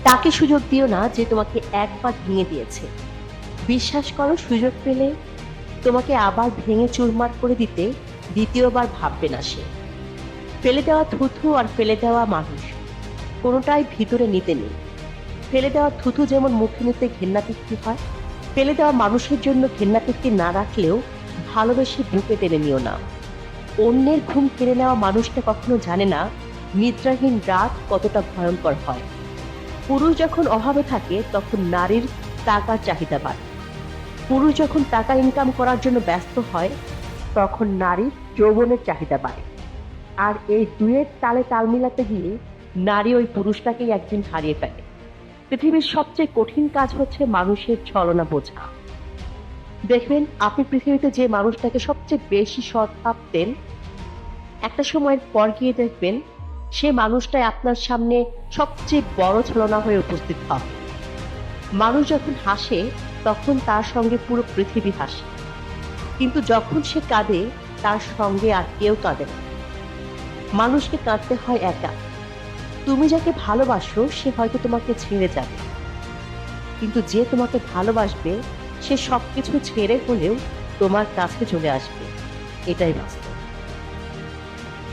তাকে সুযোগ দিও না যে তোমাকে একবার ভেঙে দিয়েছে। বিশ্বাস করো, সুযোগ পেলে তোমাকে আবার ভেঙে চুরমার করে দিতে দ্বিতীয়বার ভাববে না সে। ফেলে দেওয়া থুথু আর ফেলে দেওয়া মানুষ কোনোটাই ভিতরে নিতে নেই। ফেলে দেওয়া থুথু যেমন মুখে নিতে ঘেন্নাতৃপ্তি হয়, ফেলে দেওয়া মানুষের জন্য ঘেন্নাতৃপ্তি না রাখলেও ভালোবেসে বুকে টেনে নিও না। অন্যের ঘুম কেড়ে নেওয়া মানুষটা কখনো জানে না নিদ্রাহীন রাত কতটা ভয়ঙ্কর হয়। পুরুষ যখন অভাবে থাকে তখন নারীর টাকার চাহিদা বাড়ে। পুরুষ যখন টাকা ইনকাম করার জন্য ব্যস্ত হয় তখন নারীর যৌবনের চাহিদা বাড়ে। আর এই দুয়ের তালে তাল মিলাতে গিয়ে নারী ওই পুরুষটাকেই একদিন হারিয়ে ফেলে। পৃথিবীর সবচেয়ে কঠিন কাজ হচ্ছে মানুষের ছলনা বোঝা। দেখবেন, আপনি পৃথিবীতে যে মানুষটাকে সবচেয়ে বেশি সৎ ভাবতেন, একটা সময়ের পর গিয়ে দেখবেন সে মানুষটাই আপনার সামনে সবচেয়ে বড় ছলনা হয়ে উপস্থিত হবে। মানুষ যখন হাসে তখন তার সঙ্গে পুরো পৃথিবী হাসে, কিন্তু যখন সে কাঁদে তার সঙ্গে আর কেউ কাঁদে না। মানুষকে কাঁদতে হয় একা। তুমি যাকে ভালোবাসো সে হয়তো তোমাকে ছেড়ে যাবে, কিন্তু যে তোমাকে ভালোবাসবে সে সবকিছু ছেড়ে হলেও তোমার কাছে চলে আসবে। এটাই বাস্তব।